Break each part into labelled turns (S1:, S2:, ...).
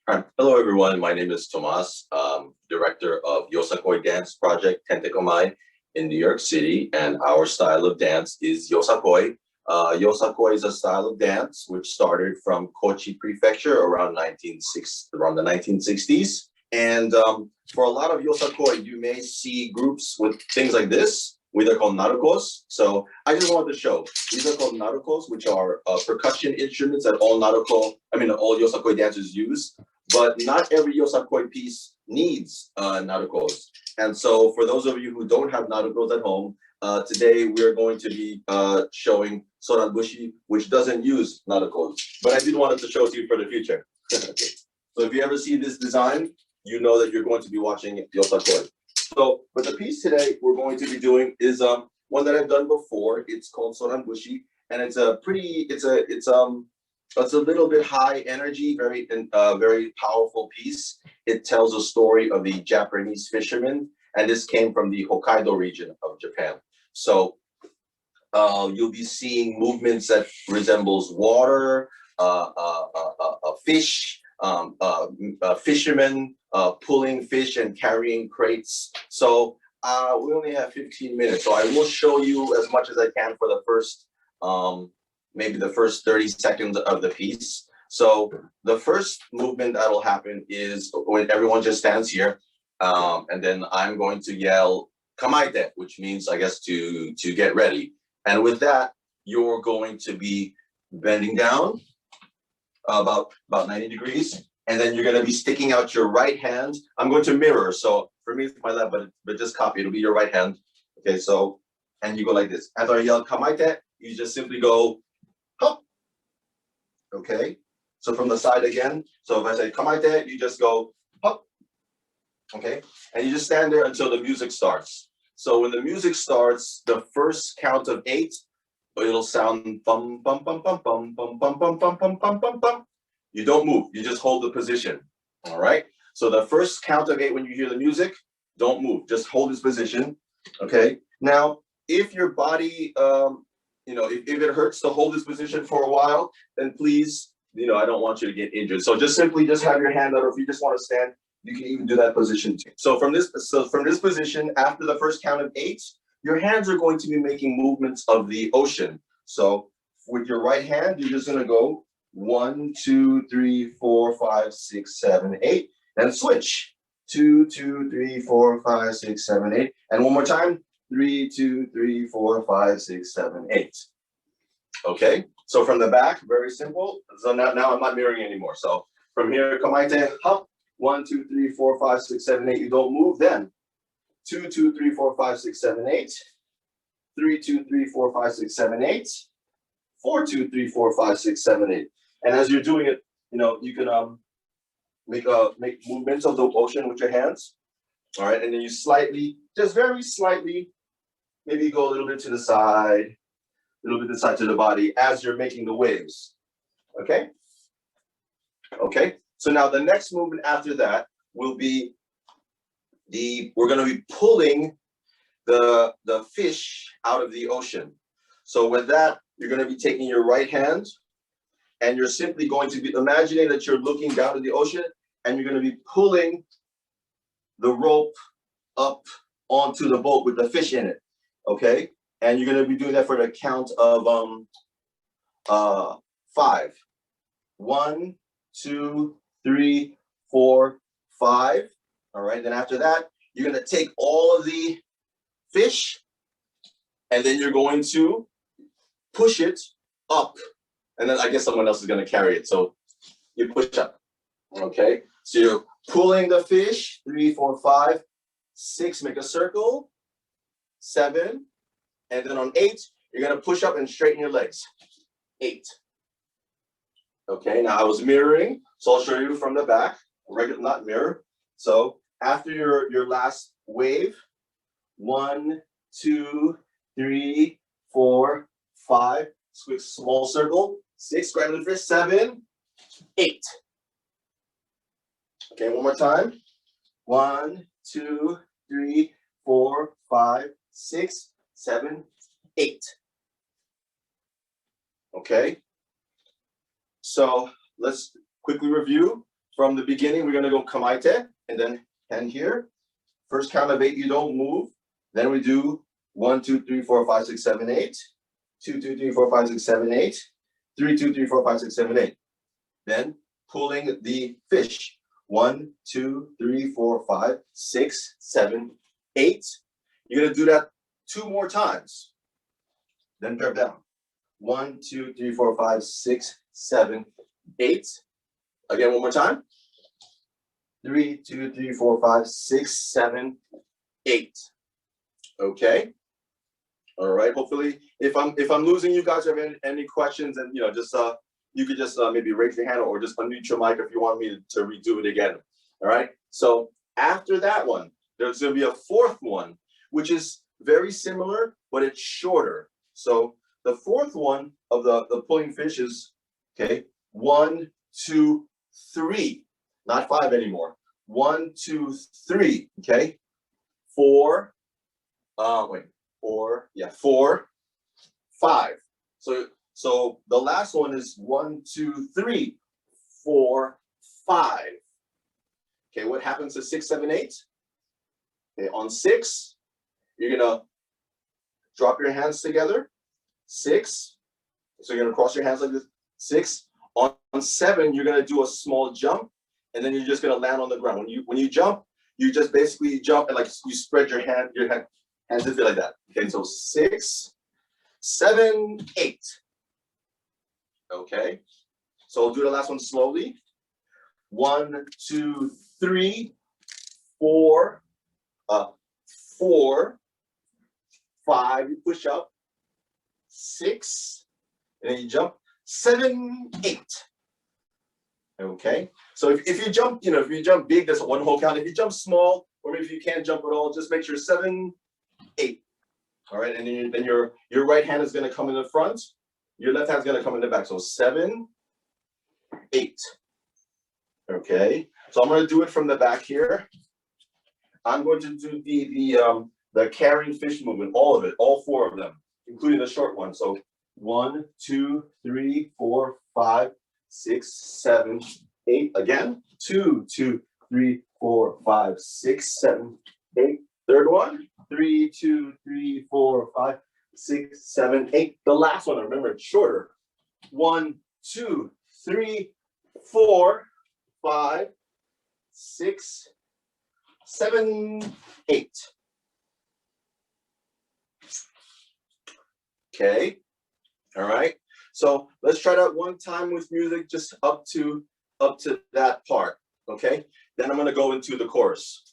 S1: Hello, everyone. My name is Tomas, director of Yosakoi Dance Project Tentakomai in New York City, and our style of dance is Yosakoi. Yosakoi is a style of dance which started from Kochi Prefecture around the 1960s. And for a lot of Yosakoi, you may see groups with things like this. They're called narukos. So I just wanted to show, these are called narukos, which are percussion instruments that all Yosakoi dancers use. But not every Yosakoi piece needs narukos. And so for those of you who don't have narukos at home, today we're going to be showing soran bushi, which doesn't use narukos. But I did want to show it to you for the future. So if you ever see this design, you know that you're going to be watching Yosakoi. So, but the piece today we're going to be doing is one that I've done before. It's called soran bushi, and it's a little bit high energy, very powerful piece. It tells a story of the Japanese fishermen, and this came from the Hokkaido region of Japan. So you'll be seeing movements that resembles water, a fish, fishermen pulling fish and carrying crates. So we only have 15 minutes, so I will show you as much as I can for the first maybe the first 30 seconds of the piece. So the first movement that'll happen is when everyone just stands here, and then I'm going to yell kamaite, which means, I guess, to get ready. And with that, you're going to be bending down about 90 degrees, and then you're going to be sticking out your right hand. I'm going to mirror, so for me it's my left, but just copy. It'll be your right hand. Okay, so, and you go like this. As I yell kamaite, you just simply go hop. Okay, so from the side again. So if I say kamaite, you just go hop. Okay, and you just stand there until the music starts. So when the music starts, the first count of 8, it'll sound bum bum bum bum bum bum bum bum bum bum bum bum bum. You don't move, you just hold the position. All right. So the first count of 8, when you hear the music, don't move, just hold this position. Okay. Now, if your body, if it hurts to hold this position for a while, then please, I don't want you to get injured. So just simply have your hand out, or if you just want to stand, you can even do that position too. So from this position, after the first count of 8, your hands are going to be making movements of the ocean. So with your right hand, you're just going to go 1, 2, 3, 4, 5, 6, 7, 8, and switch 2, 2, 3, 4, 5, 6, 7, 8, and one more time 3, 2, 3, 4, 5, 6, 7, 8. Okay, so from the back, very simple. So now I'm not mirroring anymore. So from here, kamaite, hop, 1, 2, 3, 4, 5, 6, 7, 8. You don't move. Then 2, 2, 3, 4, 5, 6, 7, 8. 3, 2, 3, 4, 5, 6, 7, 8. 4, 2, 3, 4, 5, 6, 7, 8. And as you're doing it, you can make movements of the ocean with your hands. All right, and then you just very slightly, maybe go a little bit to the side, a little bit to the side to the body as you're making the waves. Okay. Okay. So now the next movement after that will be we're going to be pulling the fish out of the ocean. So with that, you're going to be taking your right hand, and you're simply going to be imagining that you're looking down at the ocean, and you're going to be pulling the rope up onto the boat with the fish in it. Okay, and you're going to be doing that for the count of 5. 1, 2, 3, 4, 5. All right, then after that, you're going to take all of the fish, and then you're going to push it up, and then I guess someone else is going to carry it. So you push up. Okay, so you're pulling the fish. 3, 4, 5, 6. Make a circle. 7, and then on 8, you're going to push up and straighten your legs. 8. Okay, now I was mirroring, so I'll show you from the back. Regular, not mirror. So after your last wave, 1, 2, 3, 4, 5. Quick small circle. 6. Grab the fish. 7, 8. Okay, one more time. 1, 2, 3, 4, 5, 6, 7, 8. Okay. So let's quickly review. from the beginning, we're gonna go kamaite, and then hand here. First count of 8, you don't move. Then we do 1, 2, 3, 4, 5, 6, 7, 8. 2, 2, 3, 4, 5, 6, 7, 8. 3, 2, 3, 4, 5, 6, 7, 8. Then pulling the fish. 1, 2, 3, 4, 5, 6, 7, 8. You're gonna do that 2 more times. Then drop down. 1, 2, 3, 4, 5, 6, 7, 8. Again, one more time. 3, 2, 3, 4, 5, 6, 7, 8. Okay. All right. Hopefully, if I'm losing you guys, have any questions, and just you could just maybe raise your hand or just unmute your mic if you want me to redo it again. All right. So after that one, there's going to be a 4th one, which is very similar, but it's shorter. So the 4th one of the pulling fish is, okay, 1, 2, 3, not 5 anymore. 1, 2, 3, okay, 4, 4, 5. So the last one is 1, 2, 3, 4, 5. Okay, what happens to 6, 7, 8? Okay, on 6, you're gonna drop your hands together. 6. So you're gonna cross your hands like this. 6. On 7, you're gonna do a small jump, and then you're just gonna land on the ground. When you jump, you just basically jump and like you spread your hands and feel like that. Okay, so 6, 7, 8. Okay, so I'll do the last one slowly. 1, 2, 3, 4, 4, 5. You push up. 6, and then you jump. 7, 8. Okay, so if you jump, if you jump big, that's one whole count. If you jump small, or maybe if you can't jump at all, just make sure 7, 8. All right, and then your right hand is going to come in the front. Your left hand is going to come in the back. So 7, 8. Okay, so I'm going to do it from the back here. I'm going to do the carrying fish movement, all of it, all 4 of them, including the short one. So 1, 2, 3, 4, 5, 6, 7, 8. Again, 2, 2, 3, 4, 5, 6, 7, 8. Third one, 3, 2, 3, 4, 5, 6, 7, 8. The last one, remember, it's shorter. 1, 2, 3, 4, 5, 6, 7, 8. Okay. All right. So let's try that one time with music, just up to that part. Okay. Then I'm going to go into the chorus.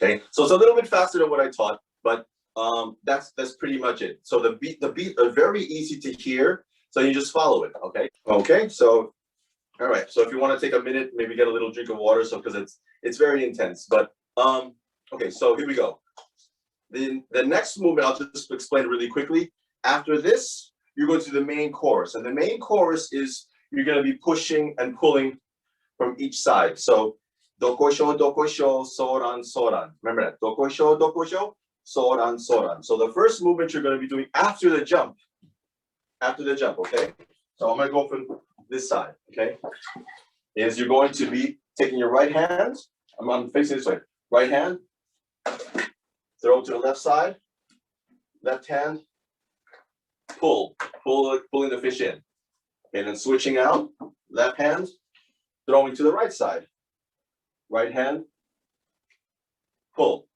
S1: Okay, so it's a little bit faster than what I taught, but that's pretty much it. So the beat are very easy to hear, so you just follow it. Okay. So all right. So if you want to take a minute, maybe get a little drink of water, so because it's very intense. But okay. So here we go. The next movement I'll just explain really quickly. After this, you're going to the main chorus, and the main chorus is you're going to be pushing and pulling from each side. So dokosho, so-ran, so-ran. Remember that. Dokosho, so-ran, so-ran. So the first movement you're going to be doing after the jump, okay? So I'm going to go from this side, okay? Is you're going to be taking your right hand, I'm facing this way, right hand, throw to the left side, left hand, pulling the fish in. And then switching out, left hand, throwing to the right side. Right hand, pull.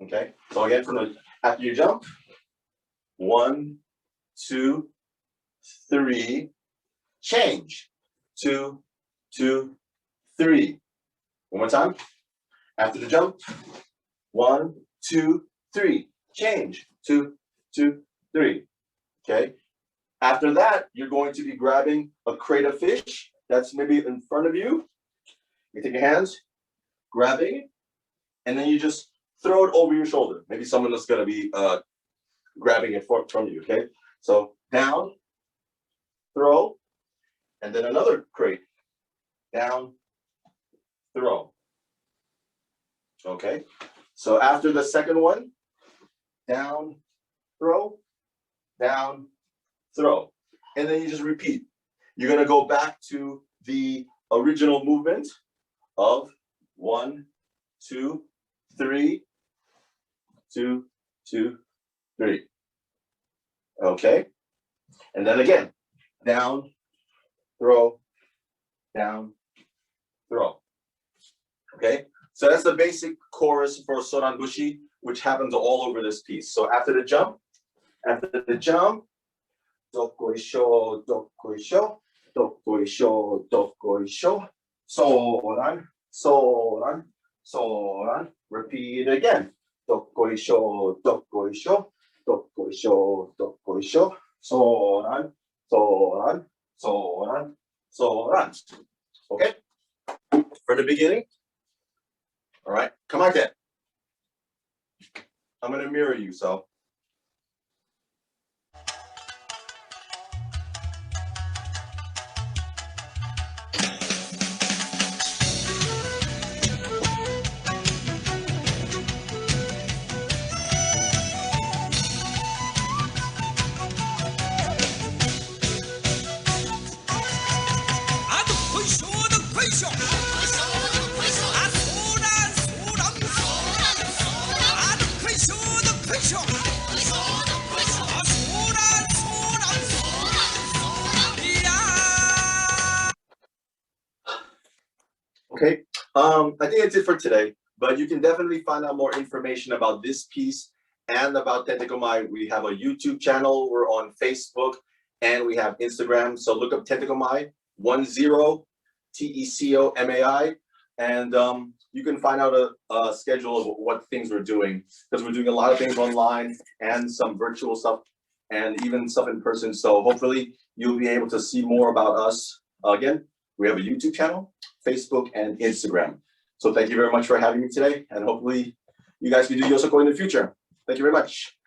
S1: Okay, so again, after you jump, 1, 2, 3, change. 2, 2, 3. One more time. After the jump, 1, 2, 3, change. 2, 2, 3. Okay. After that, you're going to be grabbing a crate of fish that's maybe in front of you. You take your hands, grabbing, and then you just throw it over your shoulder. Maybe someone that's gonna be grabbing it from you, okay? So down, throw, and then another crate. Down, throw. Okay, so after the second one, down, throw, down, throw. And then you just repeat. You're gonna go back to the original movement of 1, 2, 3, 2, 2, 3. Okay, and then again, down, throw, down, throw. Okay, so that's the basic chorus for Soran Bushi, which happens all over this piece. So after the jump, Dokoisho, dokoisho, dokoisho, dokoisho, Soran, Soran, Soran. Repeat again. Dokoisho, dokoisho, dokoisho, dokoisho, Soran, Soran, Soran, Soran. Okay? For the beginning. All right, come on, then. I'm gonna mirror you, so. Okay, I think that's it for today, but you can definitely find out more information about this piece and about Tentekomai. We have a YouTube channel, we're on Facebook, and we have Instagram. So look up Tentekomai, 10 TECOMAI, and you can find out a schedule of what things we're doing, because we're doing a lot of things online and some virtual stuff and even stuff in person. So hopefully you'll be able to see more about us. Again, we have a YouTube channel, Facebook, and Instagram. So thank you very much for having me today, and hopefully you guys can do Yosakoi in the future. Thank you very much.